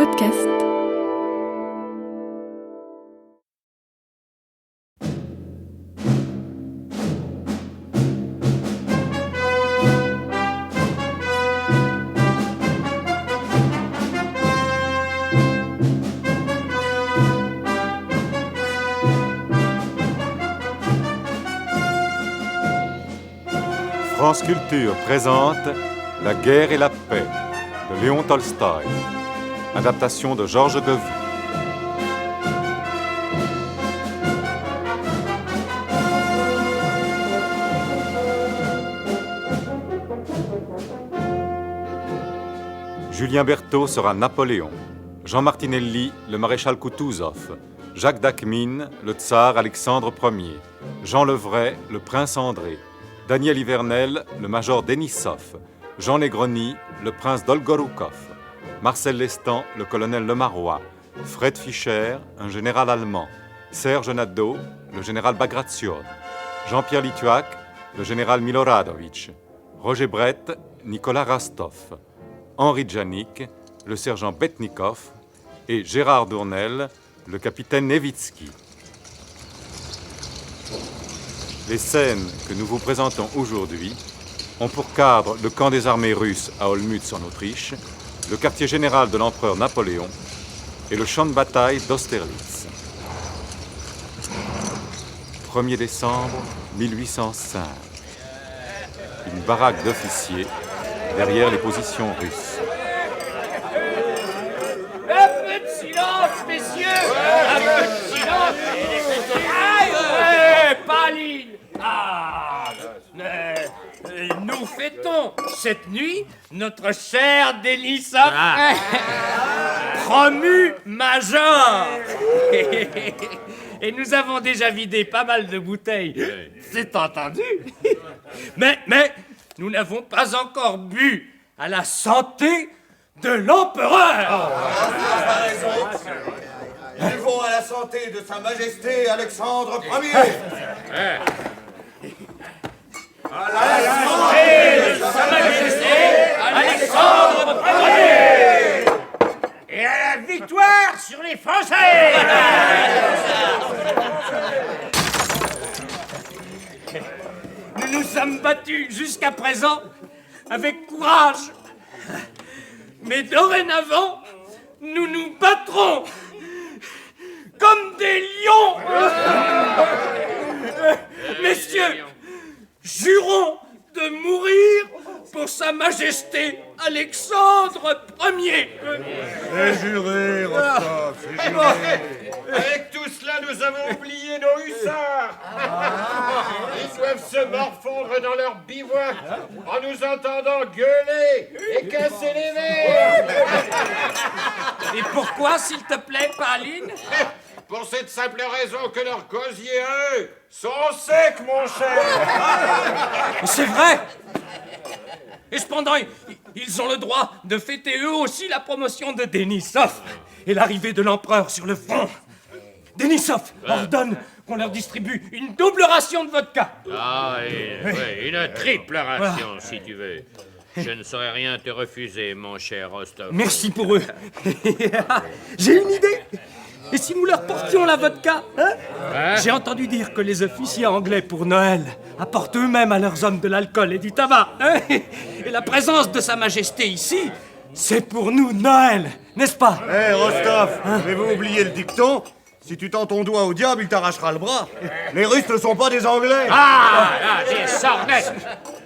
podcast. France Culture présente La guerre et la paix de Léon Tolstoï. Adaptation de Georges Devy. Julien Berthaud sera Napoléon. Jean Martinelli, le maréchal Koutouzov. Jacques d'Acmine, le tsar Alexandre Ier. Jean Levray, le prince André. Daniel Ivernel, le major Denisov. Jean Negroni, le prince Dolgoroukov. Marcel Lestan, le colonel Lemarois. Fred Fischer, un général allemand. Serge Nadeau, le général Bagration. Jean-Pierre Lituac, le général Miloradovitch. Roger Brett, Nicolas Rastov. Henri Djanik, le sergent Betnikov. Et Gérard Dournel, le capitaine Nevitsky. Les scènes que nous vous présentons aujourd'hui ont pour cadre le camp des armées russes à Olmütz en Autriche, le quartier général de l'empereur Napoléon et le champ de bataille d'Austerlitz. 1er décembre 1805. Une baraque d'officiers derrière les positions russes. Un peu de silence, messieurs! Un peu de silence! Aïe! Paline! Nous fêtons cette nuit notre cher Denisov promu major. Et nous avons déjà vidé pas mal de bouteilles, c'est entendu. Mais nous n'avons pas encore bu à la santé de l'empereur. Buvons à la santé de Sa Majesté Alexandre Ier. À la santé de Sa Majesté Alexandre Ier. Et à la victoire sur les Français. Nous nous sommes battus jusqu'à présent avec courage. Mais dorénavant, nous nous battrons comme des lions. Messieurs, jurons de mourir pour Sa Majesté Alexandre Ier. C'est juré, Rostov, c'est juré. Avec tout cela, nous avons oublié nos hussards. Ils doivent se morfondre dans leur bivouac en nous entendant gueuler et casser les verres. Et pourquoi, s'il te plaît, Paline? Pour cette simple raison que leurs gosiers, eux, sont secs, mon cher. C'est vrai. Et cependant, ils ont le droit de fêter eux aussi la promotion de Denisov et l'arrivée de l'empereur sur le front. Denisov ordonne qu'on leur distribue une double ration de vodka. Ah, oui, une triple ration, si tu veux. Je ne saurais rien te refuser, mon cher Rostov. Merci pour eux. J'ai une idée. Et si nous leur portions la vodka, hein? J'ai entendu dire que les officiers anglais pour Noël apportent eux-mêmes à leurs hommes de l'alcool et du tabac. Hein? Et la présence de Sa Majesté ici, c'est pour nous Noël, n'est-ce pas? Rostov, avez-vous oublié le dicton? Si tu tends ton doigt au diable, il t'arrachera le bras. Les Russes ne sont pas des Anglais. Des sornettes.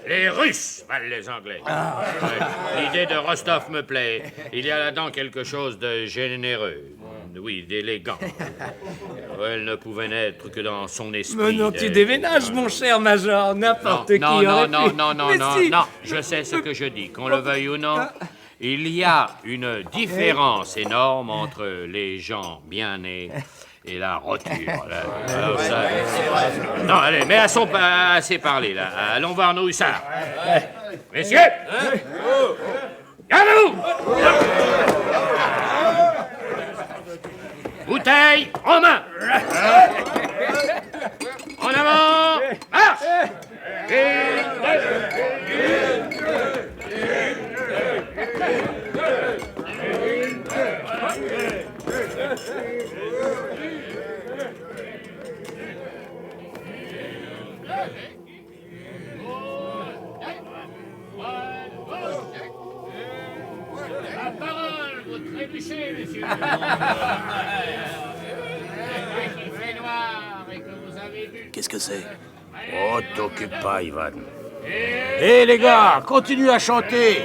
Les Russes valent les Anglais. Ouais, l'idée de Rostov me plaît. Il y a là-dedans quelque chose de généreux. Oui, d'élégant. Elle ne pouvait n'être que dans son esprit. Mais non, tu déménages, mon cher major. N'importe qui aurait pu. Non. Je sais ce que je dis. Qu'on le veuille ou non, il y a une différence énorme entre les gens bien nés et la roture. Alors ça... Non, allez, mais assez parlé, là. Allons voir nos hussards. Messieurs, gardez-vous. Bouteille en main. En avant, marche. trébucher, monsieur. Il fait noir et que vous avez bu. Qu'est-ce que c'est? Oh, t'occupe pas, Ivan. Hé les gars, continuez à chanter.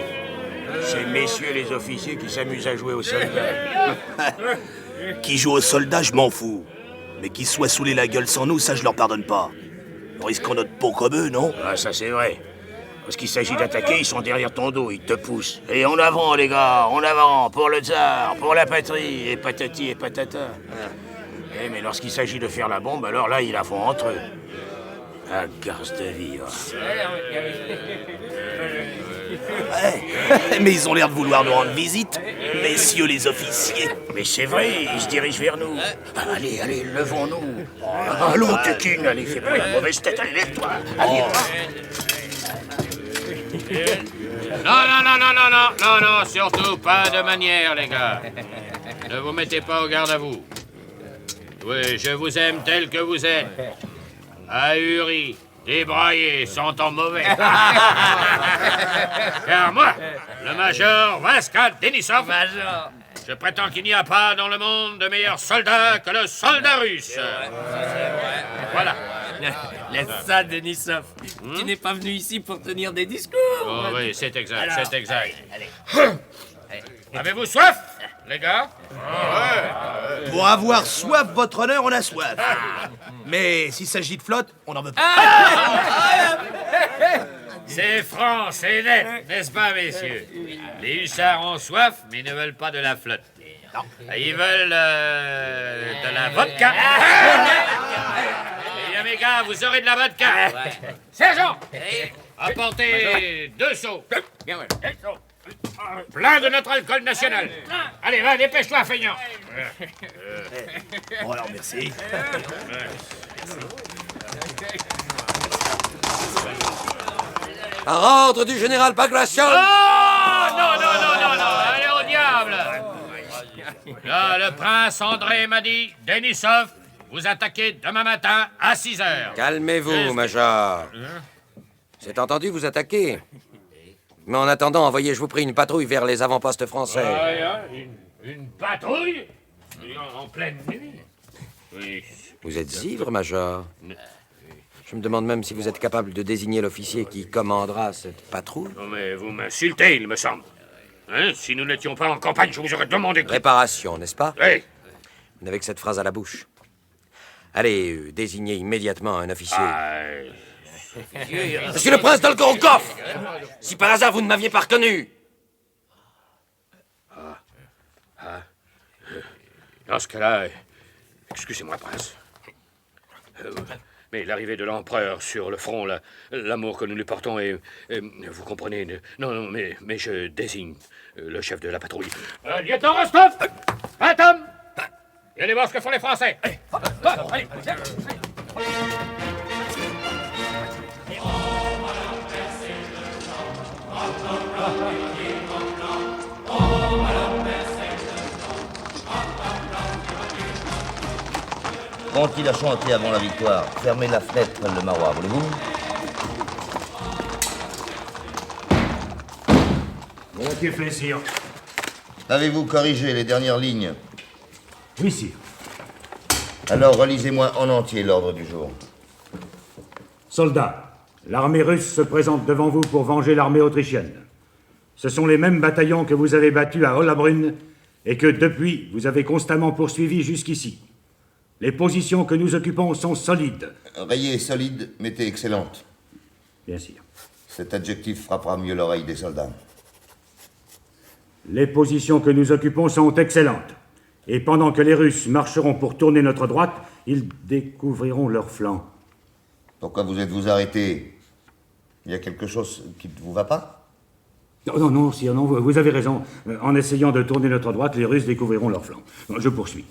C'est messieurs les officiers qui s'amusent à jouer aux soldats. Qui joue aux soldats, je m'en fous. Mais qu'ils soient saoulés la gueule sans nous, ça je leur pardonne pas. Nous risquons notre peau comme eux, non? Ah, ça c'est vrai. Parce qu'il s'agit d'attaquer, ils sont derrière ton dos, ils te poussent. Et en avant, les gars, en avant, pour le tsar, pour la patrie, et patati et patata. Eh, mais lorsqu'il s'agit de faire la bombe, alors là, ils la font entre eux. Ah, garce de vivre. Ouais. Mais ils ont l'air de vouloir nous rendre visite, messieurs les officiers. Mais c'est vrai, ils se dirigent vers nous. Allez, allez, levons-nous. Allons, Tukin, allez, fais pas la mauvaise tête, allez, lève-toi. Allez, Non, surtout pas de manière, les gars. Ne vous mettez pas au garde à vous. Oui, je vous aime tel que vous êtes. Ahuris, débraillés, sentant mauvais. Car moi, le major Vaska Denisov, je prétends qu'il n'y a pas dans le monde de meilleur soldat que le soldat russe. Voilà. Laisse ça, Denisov. Tu n'es pas venu ici pour tenir des discours. Oh oui, c'est exact, c'est exact. Avez-vous soif, les gars? Pour avoir soif, votre honneur, on a soif. Mais s'il s'agit de flotte, on n'en veut pas. C'est franc, c'est net, n'est-ce pas, messieurs? Les hussards ont soif, mais ils ne veulent pas de la flotte. Ils veulent de la vodka. Eh bien, mes gars, vous aurez de la vodka. Sergent, apportez 2 seaux. Plein de notre alcool national. Allez, va, dépêche-toi, feignant. Bon alors, merci. Par ordre du général Bagration. Oh, non, allez au diable. Là, le prince André m'a dit, Denisov, vous attaquez demain matin à 6 heures. Calmez-vous, Major. C'est entendu, vous attaquez. Mais en attendant, envoyez, je vous prie, une patrouille vers les avant-postes français. Une patrouille en pleine nuit. Oui. Vous êtes ivre, Major. Je me demande même si vous êtes capable de désigner l'officier qui commandera cette patrouille. Non, mais vous m'insultez, il me semble. Hein? Si nous n'étions pas en campagne, je vous aurais demandé... Réparation, n'est-ce pas? Oui. Vous n'avez que cette phrase à la bouche. Allez, désignez immédiatement un officier. Monsieur le prince Dolgorukov! Si par hasard vous ne m'aviez pas reconnu! Dans ce cas-là, excusez-moi, prince. Mais l'arrivée de l'empereur sur le front, l'amour que nous lui portons, et vous comprenez... Non, mais je désigne le chef de la patrouille. Lieutenant Rostov! 20 hommes! Et allez voir ce que font les Français! Allez. Quand il a chanté avant la victoire, fermez la fenêtre, le marois, voulez-vous? Volontiers fait, sire. Avez-vous corrigé les dernières lignes? Oui, sire. Alors relisez-moi en entier l'ordre du jour. Soldats, l'armée russe se présente devant vous pour venger l'armée autrichienne. Ce sont les mêmes bataillons que vous avez battus à Hollabrunn et que, depuis, vous avez constamment poursuivis jusqu'ici. Les positions que nous occupons sont solides. Rayez solide, mettez excellente. Bien sûr. Cet adjectif frappera mieux l'oreille des soldats. Les positions que nous occupons sont excellentes. Et pendant que les Russes marcheront pour tourner notre droite, ils découvriront leur flanc. Pourquoi vous êtes-vous arrêté? Il y a quelque chose qui ne vous va pas? Non, sire, non, vous avez raison. En essayant de tourner notre droite, les Russes découvriront leur flanc. Je poursuis.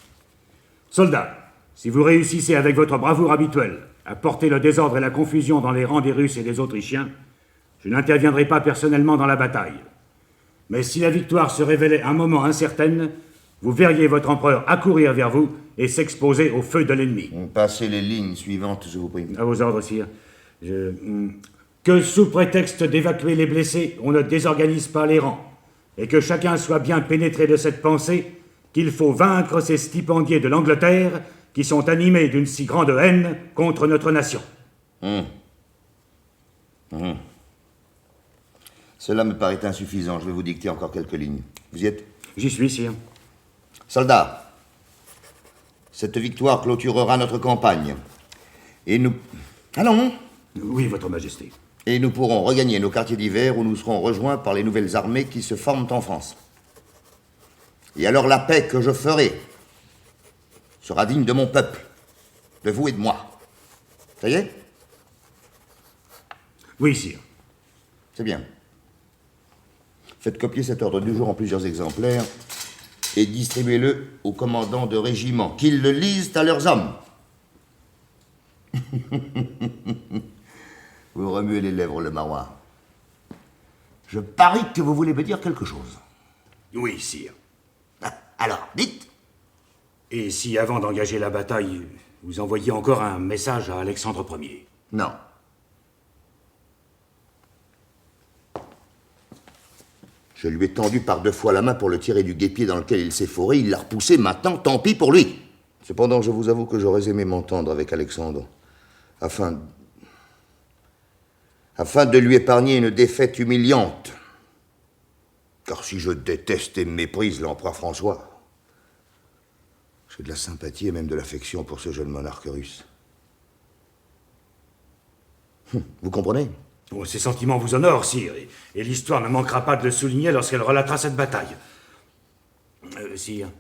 Soldats, si vous réussissez avec votre bravoure habituelle à porter le désordre et la confusion dans les rangs des Russes et des Autrichiens, je n'interviendrai pas personnellement dans la bataille. Mais si la victoire se révélait un moment incertaine, vous verriez votre empereur accourir vers vous et s'exposer au feu de l'ennemi. Passez les lignes suivantes, je vous prie. À vos ordres, sire. Que sous prétexte d'évacuer les blessés, on ne désorganise pas les rangs. et que chacun soit bien pénétré de cette pensée qu'il faut vaincre ces stipendiés de l'Angleterre qui sont animés d'une si grande haine contre notre nation. Cela me paraît insuffisant. Je vais vous dicter encore quelques lignes. Vous y êtes? J'y suis, sire. Soldats, cette victoire clôturera notre campagne. Et nous... Allons. Oui, votre majesté. Et nous pourrons regagner nos quartiers d'hiver où nous serons rejoints par les nouvelles armées qui se forment en France. Et alors la paix que je ferai sera digne de mon peuple, de vous et de moi. Ça y est? Oui, sire. C'est bien. Faites copier cet ordre du jour en plusieurs exemplaires et distribuez-le aux commandants de régiment, qu'ils le lisent à leurs hommes. Vous remuez les lèvres, le marois. Je parie que vous voulez me dire quelque chose. Oui, sire. Alors, dites. Et si, avant d'engager la bataille, vous envoyiez encore un message à Alexandre Ier? Non. Je lui ai tendu par 2 fois la main pour le tirer du guêpier dans lequel il s'est fourré. Il l'a repoussé. Maintenant, tant pis pour lui. Cependant, je vous avoue que j'aurais aimé m'entendre avec Alexandre, afin de lui épargner une défaite humiliante. Car si je déteste et méprise l'empereur François, j'ai de la sympathie et même de l'affection pour ce jeune monarque russe. Vous comprenez? Bon, ces sentiments vous honorent, sire, et l'histoire ne manquera pas de le souligner lorsqu'elle relatera cette bataille. Sire,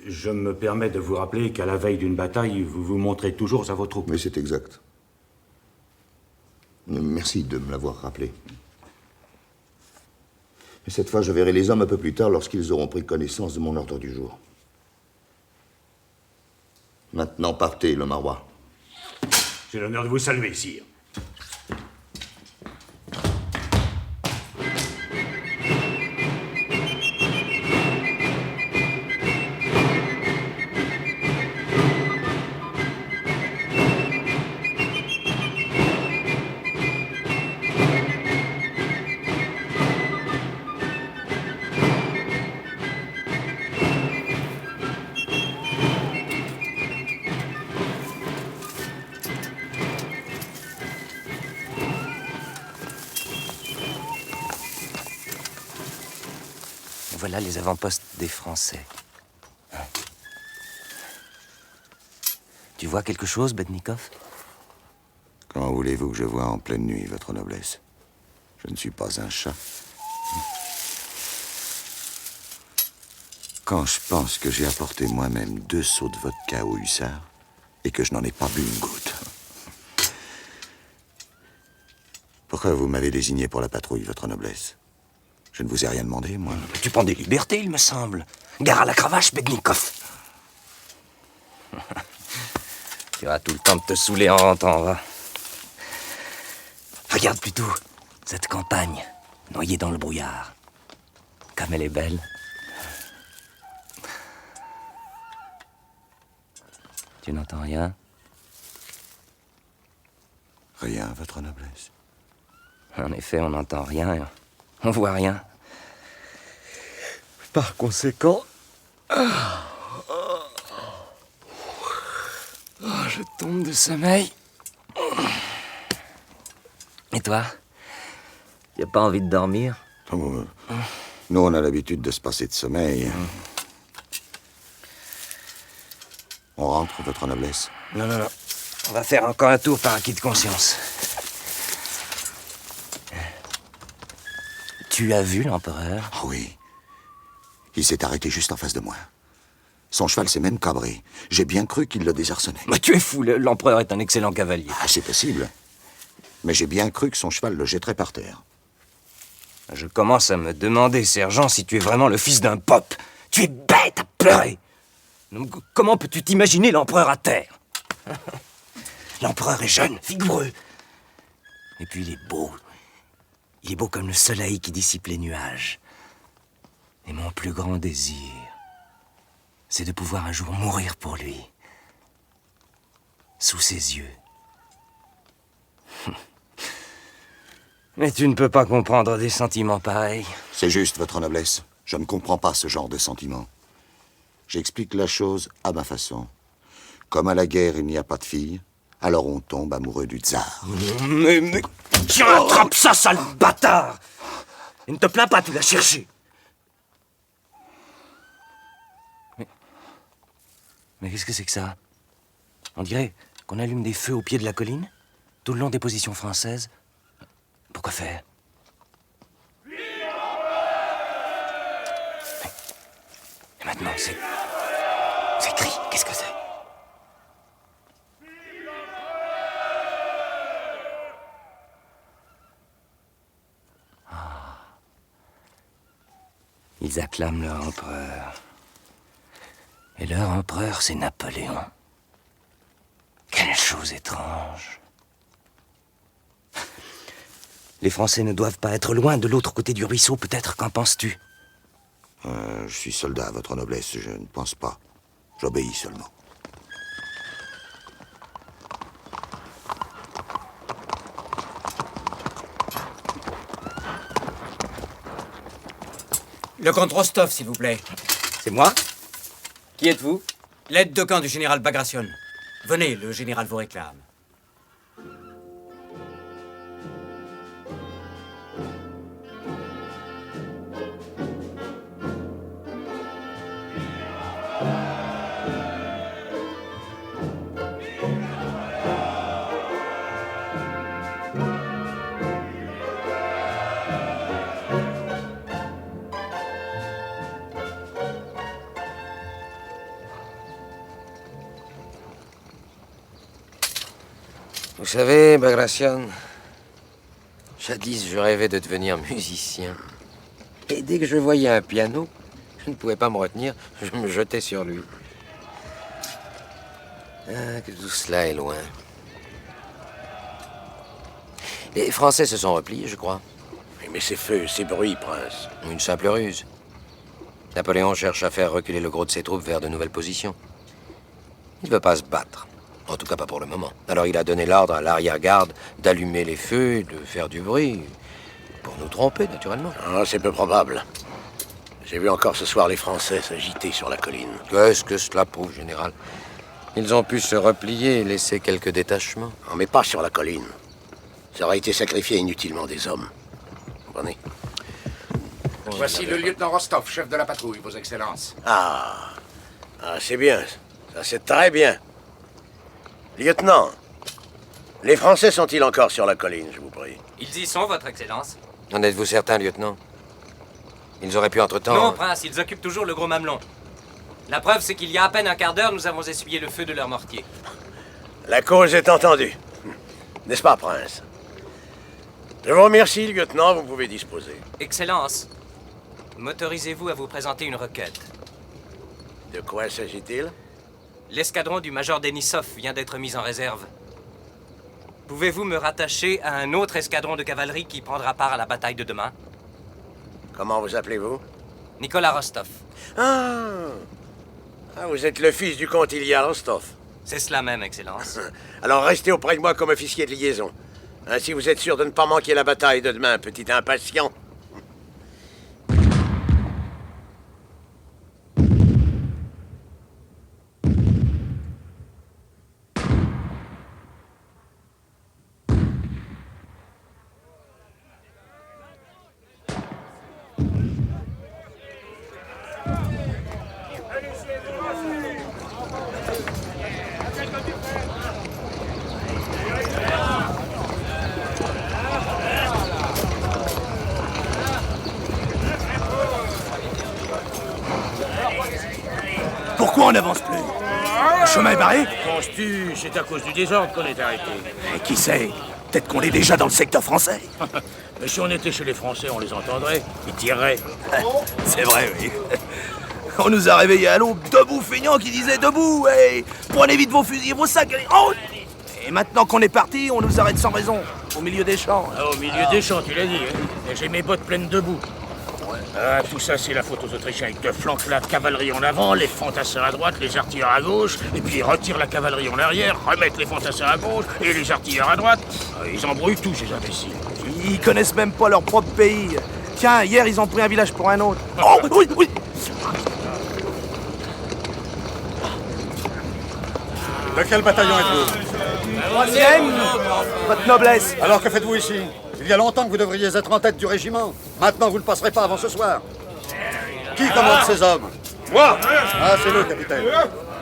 je me permets de vous rappeler qu'à la veille d'une bataille, vous vous montrez toujours à vos troupes. Mais c'est exact. Merci de me l'avoir rappelé. Mais cette fois, je verrai les hommes un peu plus tard lorsqu'ils auront pris connaissance de mon ordre du jour. Maintenant, partez, le marois. J'ai l'honneur de vous saluer, sire. Voilà les avant-postes des Français. Tu vois quelque chose, Bednikov? Comment voulez-vous que je voie en pleine nuit, votre noblesse? Je ne suis pas un chat. Quand je pense que j'ai apporté moi-même 2 seaux de vodka aux hussards et que je n'en ai pas bu une goutte. Pourquoi vous m'avez désigné pour la patrouille, votre noblesse? Je ne vous ai rien demandé, moi. Tu prends des libertés, il me semble. Gare à la cravache, Bednikov. Tu auras tout le temps de te saouler en rentrant, va. Regarde plutôt cette campagne, noyée dans le brouillard. Comme elle est belle. Tu n'entends rien? Rien, votre noblesse. En effet, on n'entend rien. On voit rien. Par conséquent... je tombe de sommeil. Et toi? Tu n'as pas envie de dormir? Nous, on a l'habitude de se passer de sommeil. On rentre, votre noblesse? Non. On va faire encore un tour par acquis de conscience. Tu as vu l'empereur? Ah oui. Il s'est arrêté juste en face de moi. Son cheval s'est même cabré. J'ai bien cru qu'il le désarçonnait. Mais tu es fou, l'empereur est un excellent cavalier. Ah, c'est possible. Mais j'ai bien cru que son cheval le jetterait par terre. Je commence à me demander, sergent, si tu es vraiment le fils d'un pope. Tu es bête à pleurer. Comment peux-tu t'imaginer l'empereur à terre? L'empereur est jeune, vigoureux. Et puis il est beau. Il est beau comme le soleil qui dissipe les nuages. Et mon plus grand désir, c'est de pouvoir un jour mourir pour lui. Sous ses yeux. Mais tu ne peux pas comprendre des sentiments pareils. C'est juste, votre noblesse. Je ne comprends pas ce genre de sentiment. J'explique la chose à ma façon. Comme à la guerre, il n'y a pas de filles, alors on tombe amoureux du tsar. Mais... Tiens, attrape ça, sale bâtard! Et ne te plains pas, tu l'as cherché. Mais qu'est-ce que c'est que ça? On dirait qu'on allume des feux au pied de la colline, tout le long des positions françaises. Pourquoi faire? Et maintenant, c'est... Ces cris, qu'est-ce que c'est? Ah. Ils acclament leur empereur. Et leur empereur, c'est Napoléon. Quelle chose étrange. Les Français ne doivent pas être loin de l'autre côté du ruisseau, peut-être, qu'en penses-tu? Je suis soldat à votre noblesse, je ne pense pas. J'obéis seulement. Le comte Rostov, s'il vous plaît. C'est moi? Qui êtes-vous? L'aide de camp du général Bagration. Venez, le général vous réclame. Vous savez, Bagration, jadis je rêvais de devenir musicien. Et dès que je voyais un piano, je ne pouvais pas me retenir, je me jetais sur lui. Ah, que tout cela est loin. Les Français se sont repliés, je crois. Mais ces feux, ces bruits, prince. Une simple ruse. Napoléon cherche à faire reculer le gros de ses troupes vers de nouvelles positions. Il ne veut pas se battre. En tout cas, pas pour le moment. Alors il a donné l'ordre à l'arrière-garde d'allumer les feux et de faire du bruit. Pour nous tromper, naturellement. Ah, c'est peu probable. J'ai vu encore ce soir les Français s'agiter sur la colline. Qu'est-ce que cela prouve, général? Ils ont pu se replier et laisser quelques détachements. Non, mais pas sur la colline. Ça aurait été sacrifier inutilement des hommes. Vous comprenez? Voici le lieutenant Rostov, chef de la patrouille, vos excellences. Ah, c'est bien. Ça, c'est très bien. Lieutenant, les Français sont-ils encore sur la colline, je vous prie? Ils y sont, votre excellence. En êtes-vous certain, lieutenant? Ils auraient pu entre-temps... Non, prince, ils occupent toujours le gros mamelon. La preuve, c'est qu'il y a à peine un quart d'heure, nous avons essuyé le feu de leur mortier. La cause est entendue. N'est-ce pas, prince? Je vous remercie, lieutenant, vous pouvez disposer. Excellence, m'autorisez-vous à vous présenter une requête? De quoi s'agit-il? L'escadron du major Denisov vient d'être mis en réserve. Pouvez-vous me rattacher à un autre escadron de cavalerie qui prendra part à la bataille de demain? Comment vous appelez-vous? Nicolas Rostov. Ah, vous êtes le fils du comte Ilya Rostov. C'est cela même, Excellence. Alors restez auprès de moi comme officier de liaison. Ainsi vous êtes sûr de ne pas manquer la bataille de demain, petit impatient. Pourquoi on n'avance plus? Le chemin est barré? Penses-tu, c'est à cause du désordre qu'on est arrêté? Et qui sait? Peut-être qu'on est déjà dans le secteur français. Mais si on était chez les Français, on les entendrait. Ils tireraient. C'est vrai, oui. On nous a réveillés à l'aube, debout feignants qui disaient debout, hey, prenez vite vos fusils et vos sacs, allez, en route. Et maintenant qu'on est parti, on nous arrête sans raison, au milieu des champs. Ah, au milieu des champs, tu l'as dit, hein. Et j'ai mes bottes pleines de boue. Ah, tout ça, c'est la faute aux Autrichiens. Ils te flanquent la cavalerie en avant, les fantassins à droite, les artilleurs à gauche, et puis ils retirent la cavalerie en arrière, remettent les fantassins à gauche, et les artilleurs à droite. Ah, ils embrouillent tous, ces imbéciles. Ils connaissent même pas leur propre pays. Tiens, hier, ils ont pris un village pour un autre. Oh, oui, oui. De quel bataillon êtes-vous? 3e, votre noblesse. Alors que faites-vous ici? Il y a longtemps que vous devriez être en tête du régiment. Maintenant, vous ne passerez pas avant ce soir. Qui commande ces hommes? Moi! Ah, c'est le capitaine.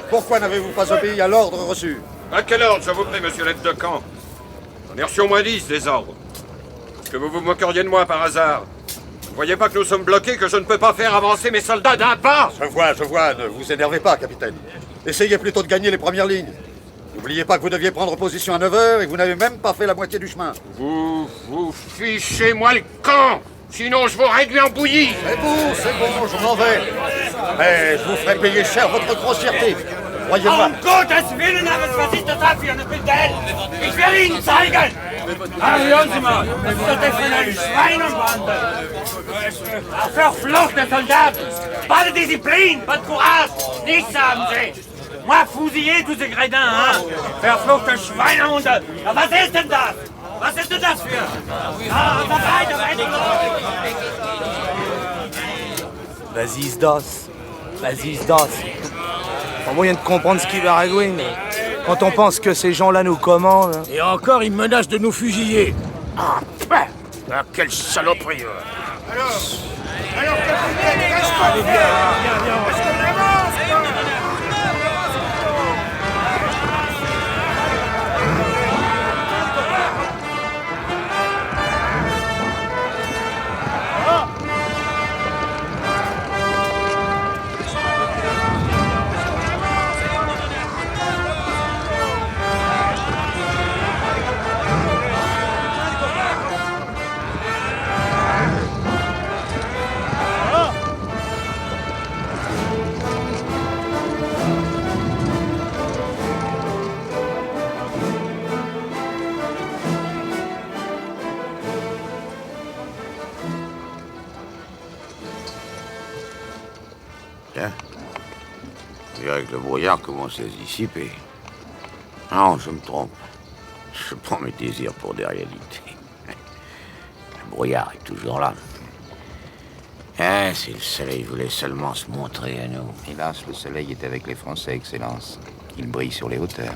Pourquoi n'avez-vous pas obéi à l'ordre reçu? À quel ordre, je vous prie, monsieur l'aide de camp? J'en ai reçu au moins 10 des ordres. Est-ce que vous vous moqueriez de moi par hasard? Vous ne voyez pas que nous sommes bloqués, que je ne peux pas faire avancer mes soldats d'un pas? Je vois, ne vous énervez pas, capitaine. Essayez plutôt de gagner les premières lignes. N'oubliez pas que vous deviez prendre position à 9h et que vous n'avez même pas fait la moitié du chemin. Vous fichez-moi le camp! Sinon, je vous réduis en bouillie! C'est bon, je m'en vais. Mais je vous ferai payer cher votre grossièreté. Croyez-moi. Gottes Willen, aber was ist das da für eine Bordell? Ich werde Ihnen zeigen! Ah, hören Sie mal, was ist das denn für eine Schweinebande? Verfluchte Soldaten! Pas de Disziplin, pas de courage, nichts haben Sie! Moi, fusiller tous ces grédins, hein? Verfluchte Schweinehunde! Ja, was ist denn das? Was ist denn das für? Ah, weiter! Vas-y, Sdas. Vas-y, Sdas. Pas moyen de comprendre ce qui va arriver, mais quand on pense que ces gens-là nous commandent... Et encore, ils menacent de nous fusiller. Ah, quelle saloperie! Alors, capitaine, qu'est-ce qu'on fait? Est-ce qu'on avance? Je dirais que le brouillard commence à se dissiper. Non, je me trompe. Je prends mes désirs pour des réalités. Le brouillard est toujours là. Ah, si le soleil voulait seulement se montrer à nous. Hélas, le soleil est avec les Français, Excellence. Il brille sur les hauteurs.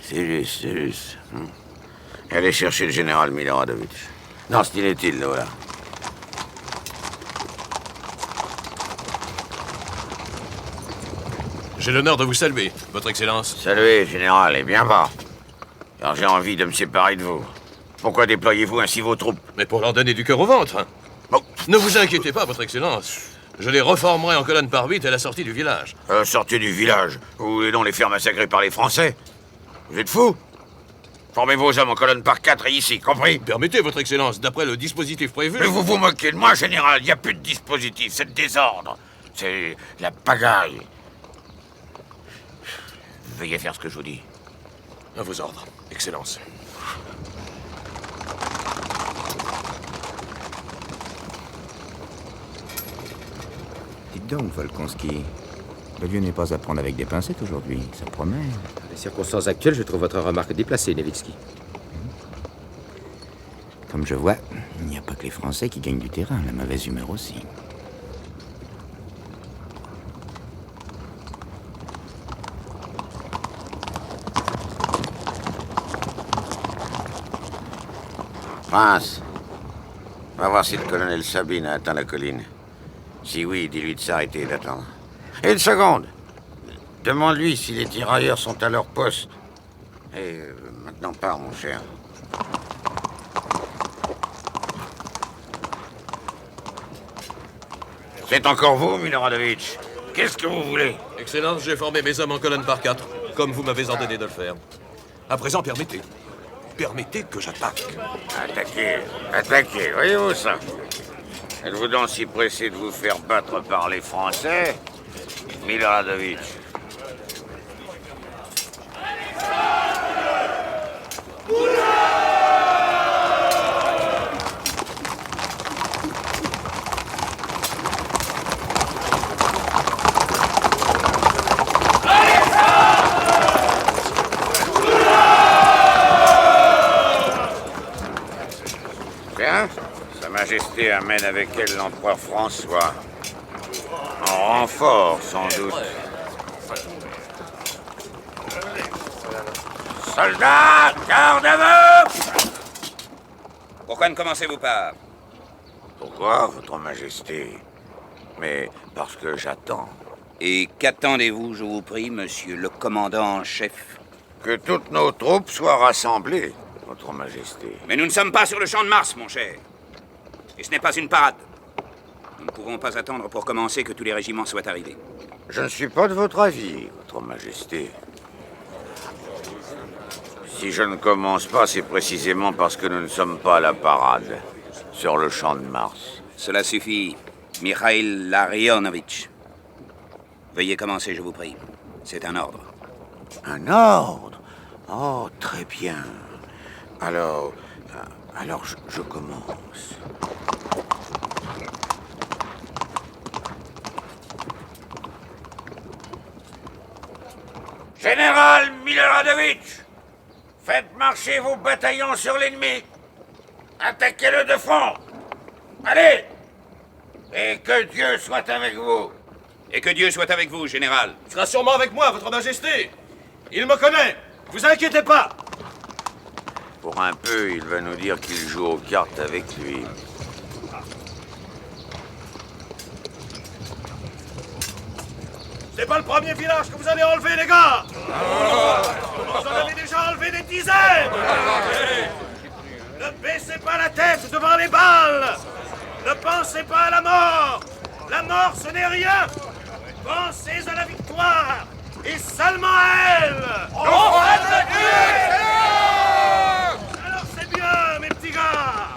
C'est juste, c'est juste. Allez chercher le général Miloradovitch. Dans ce est-il, là, voilà. J'ai l'honneur de vous saluer, Votre Excellence. Saluez, général, et bien bas. Car j'ai envie de me séparer de vous. Pourquoi déployez-vous ainsi vos troupes? Mais pour leur donner du cœur au ventre. Bon. Ne vous inquiétez pas, Votre Excellence. Je les reformerai en colonne par 8 à la sortie du village. Sortie du village? Vous voulez donc les faire massacrer par les Français? Vous êtes fous? Formez vos hommes en colonne par 4 et ici, compris? Permettez, Votre Excellence, d'après le dispositif prévu... Mais vous vous moquez de moi, général. Il n'y a plus de dispositif, c'est le désordre. C'est la pagaille. Veuillez faire ce que je vous dis. À vos ordres, Excellence. Dites donc, Volkonski, le lieu n'est pas à prendre avec des pincettes aujourd'hui, ça promet. Dans les circonstances actuelles, je trouve votre remarque déplacée, Nevitsky. Comme je vois, il n'y a pas que les Français qui gagnent du terrain, la mauvaise humeur aussi. Prince, va voir si le colonel Sabine a atteint la colline. Si oui, dis-lui de s'arrêter et d'attendre. Et une seconde. Demande-lui si les tirailleurs sont à leur poste. Et maintenant pars, mon cher. C'est encore vous, Miloradovitch. Qu'est-ce que vous voulez? Excellence, j'ai formé mes hommes en colonne par 4, comme vous m'avez ordonné de le faire. À présent, permettez. Permettez que j'attaque. Attaquez, voyez-vous ça? Êtes-vous donc si pressé de vous faire battre par les Français, Miloradovitch? Bien, Sa Majesté Majesté amène avec elle l'empereur François. En renfort, sans doute. Soldats, garde à vous! Pourquoi ne commencez-vous pas? Pourquoi, Votre Majesté? Mais parce que j'attends. Et qu'attendez-vous, je vous prie, monsieur le commandant en chef? Que toutes nos troupes soient rassemblées, Votre Majesté. Mais nous ne sommes pas sur le champ de Mars, mon cher. Et ce n'est pas une parade. Nous ne pouvons pas attendre pour commencer que tous les régiments soient arrivés. Je ne suis pas de votre avis, Votre Majesté. Si je ne commence pas, c'est précisément parce que nous ne sommes pas à la parade, sur le champ de Mars. Cela suffit, Mikhail Larionovitch. Veuillez commencer, je vous prie. C'est un ordre. Un ordre? Oh, très bien. Alors je commence. Général Miloradovitch, faites marcher vos bataillons sur l'ennemi. Attaquez-le de front. Allez! Et que Dieu soit avec vous. Et que Dieu soit avec vous, général. Il sera sûrement avec moi, Votre Majesté. Il me connaît. Vous inquiétez pas. Pour un peu, il va nous dire qu'il joue aux cartes avec lui. C'est pas le premier village que vous allez enlever, les gars. Vous en avez déjà enlevé des dizaines. Ne baissez pas la tête devant les balles. Ne pensez pas à la mort. La mort, ce n'est rien. Pensez à la victoire. Et seulement à elle. Alors c'est bien, mes petits gars.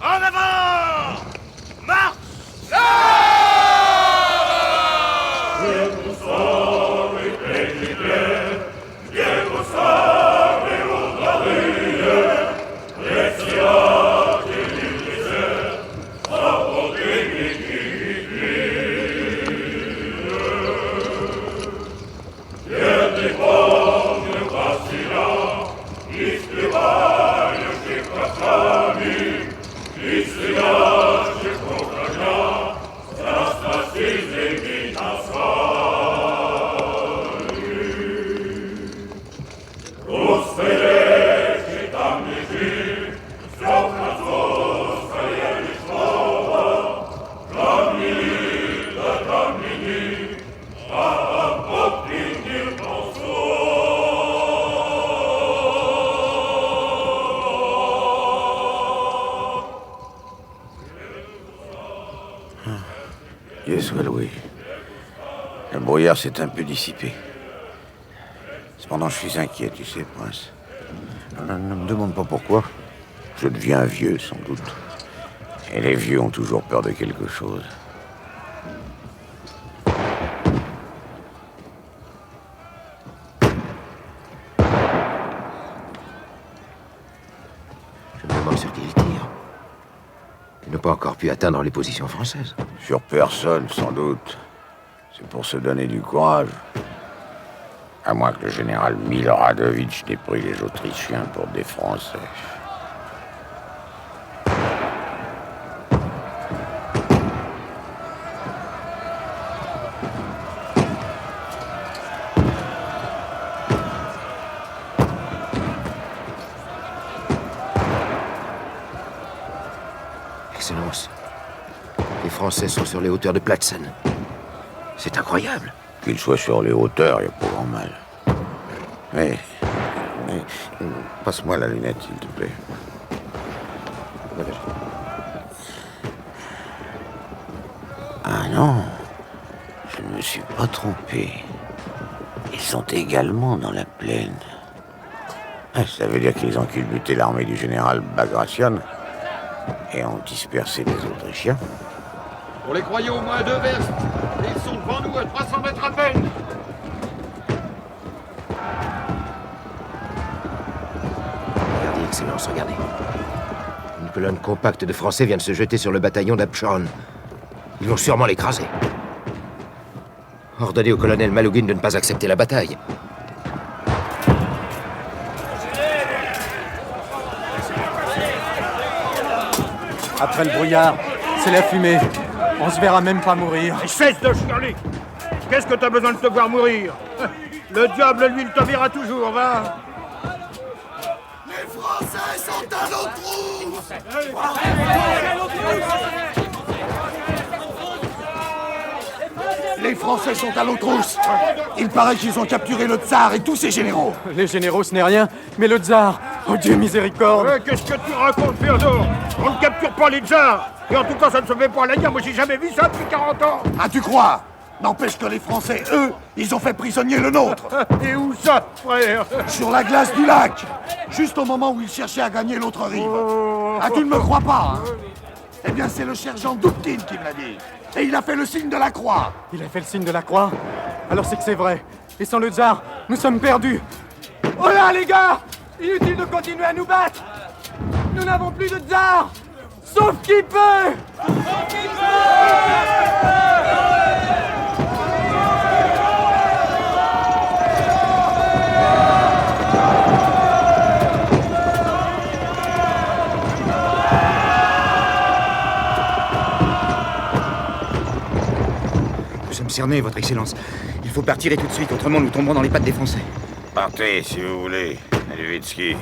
En avant. Marche. Dieu soit loué. Le brouillard s'est un peu dissipé. Cependant, je suis inquiet, tu sais, prince. Ne me demande pas pourquoi. Je deviens vieux, sans doute. Et les vieux ont toujours peur de quelque chose. Je me demande sur qui il tire. Il n'a pas encore pu atteindre les positions françaises. Sur personne, sans doute. C'est pour se donner du courage. À moins que le général Miloradovitch n'ait pris les Autrichiens pour des Français. Excellence, les Français sont sur les hauteurs de Platzen. C'est incroyable. Qu'ils soient sur les hauteurs, il n'y a pas grand mal. Mais passe-moi la lunette, s'il te plaît. Ah non, je ne me suis pas trompé. Ils sont également dans la plaine. Ça veut dire qu'ils ont culbuté l'armée du général Bagration et ont dispersé les Autrichiens. On les croyait au moins à 2 verstes. Et ils sont devant nous à 300 mètres à peine. Regardez, Excellence, regardez. Une colonne compacte de Français vient de se jeter sur le bataillon d'Absharon. Ils vont sûrement l'écraser. Ordonnez au colonel Malougine de ne pas accepter la bataille. Après le brouillard, C'est la fumée. On se verra même pas mourir. Et cesse de chialer. Qu'est-ce que t'as besoin de te voir mourir? Le diable, lui, il te verra toujours, va. Les Français sont à nos trousses! Les Français sont à l'eau trousse. Il paraît qu'ils ont capturé le tsar et tous ses généraux. Les généraux, ce n'est rien, mais le tsar, oh Dieu miséricorde. Qu'est-ce que tu racontes, Féodor? On ne capture pas les tsars. Et en tout cas, ça ne se fait pas à la guerre. Moi, j'ai jamais vu ça depuis 40 ans. Ah, tu crois? N'empêche que les Français, eux, ils ont fait prisonnier le nôtre. Et où ça, frère? Sur la glace du lac. Juste au moment où ils cherchaient à gagner l'autre rive. Ah, tu ne me crois pas, hein? Eh bien, c'est le sergent Douktin qui me l'a dit. Et il a fait le signe de la croix. Il a fait le signe de la croix? Alors c'est que c'est vrai. Et sans le tsar, nous sommes perdus. Oh là, les gars! Inutile de continuer à nous battre! Nous n'avons plus de tsar! Sauf qui peut! Sauf qui peut! Nous sommes cernés, Votre Excellence. Il faut partir et tout de suite, autrement nous tomberons dans les pattes des Français. Partez, si vous voulez, Levitsky.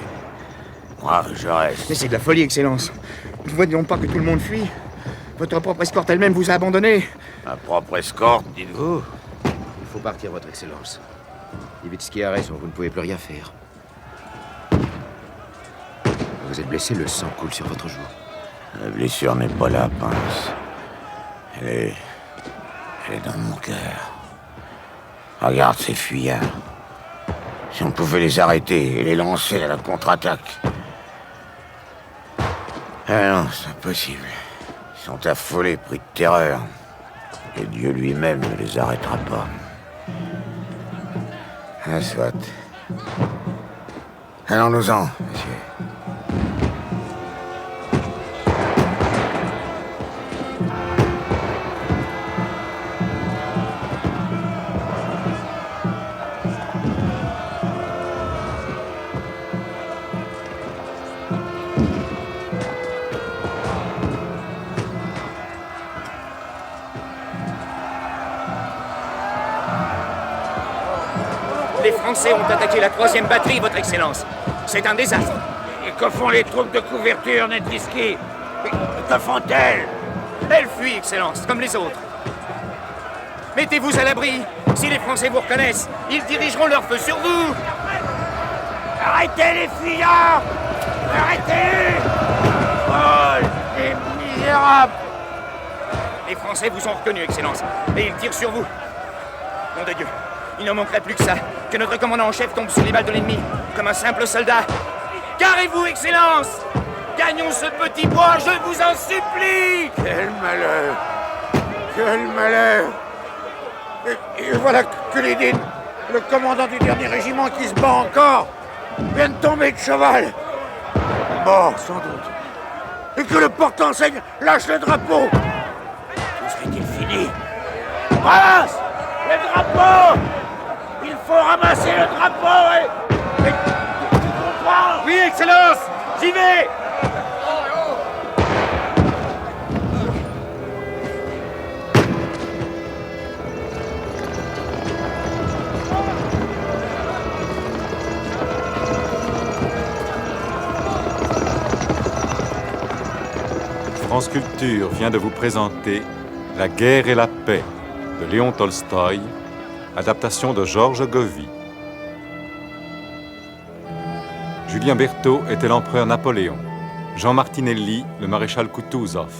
Moi, je reste. Mais c'est de la folie, Excellence. Ne voyons pas que tout le monde fuit. Votre propre escorte elle-même vous a abandonné. Ma propre escorte, dites-vous? Il faut partir, Votre Excellence. Levitsky a raison, vous ne pouvez plus rien faire. Vous êtes blessé, le sang coule sur votre joue. La blessure n'est pas là, Pince. Elle est dans mon cœur. Regarde ces fuyards. Si on pouvait les arrêter et les lancer à la contre-attaque. Ah non, c'est impossible. Ils sont affolés, pris de terreur. Et Dieu lui-même ne les arrêtera pas. Ah, soit. Allons-nous-en, monsieur. Les Français ont attaqué la 3e batterie, Votre Excellence. C'est un désastre. Et que font les troupes de couverture, Netvisky? Que font-elles? Elles fuient, Excellence, comme les autres. Mettez-vous à l'abri. Si les Français vous reconnaissent, ils dirigeront leur feu sur vous. Arrêtez les fuyards! Arrêtez-les! Oh, les misérables! Les Français vous ont reconnu, Excellence, et ils tirent sur vous. Nom de Dieu, il ne manquerait plus que ça, que notre commandant en chef tombe sous les balles de l'ennemi, comme un simple soldat. Carrez-vous, Excellence! Gagnons ce petit bois, je vous en supplie! Quel malheur! Quel malheur! Et voilà que Lédine, le commandant du dernier régiment qui se bat encore, vient de tomber de cheval. Mort, sans doute. Et que le porte-enseigne lâche le drapeau. Où serait-il fini? Ramasse le drapeau! Il faut ramasser le drapeau et tu comprends? Oui, Excellence! J'y vais! France Culture vient de vous présenter La guerre et la paix de Léon Tolstoï, adaptation de Georges Govy. Julien Berthaud était l'empereur Napoléon, Jean Martinelli le maréchal Koutouzov,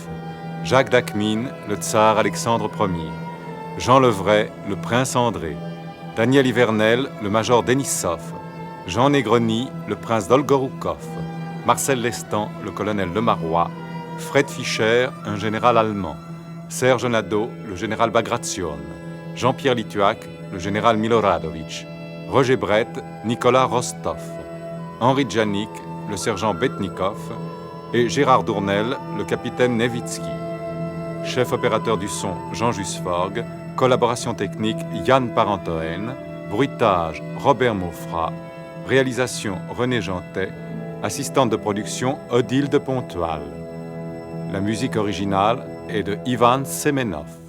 Jacques d'Akhmine le tsar Alexandre Ier, Jean Levray le prince André, Daniel Ivernel le major Denisov, Jean Negroni le prince Dolgoroukov, Marcel Lestan le colonel Lemarois, Fred Fischer, un général allemand, Serge Nadeau, le général Bagration, Jean-Pierre Lituac, le général Miloradovitch, Roger Brett, Nicolas Rostov, Henri Djanik, le sergent Betnikov, et Gérard Dournel, le capitaine Nevitsky. Chef opérateur du son, Jean Jusforg, collaboration technique, Yann Parentoen, bruitage, Robert Maufra, réalisation, René Jantet, assistante de production, Odile de Pontoile. La musique originale, et de Ivan Semenov.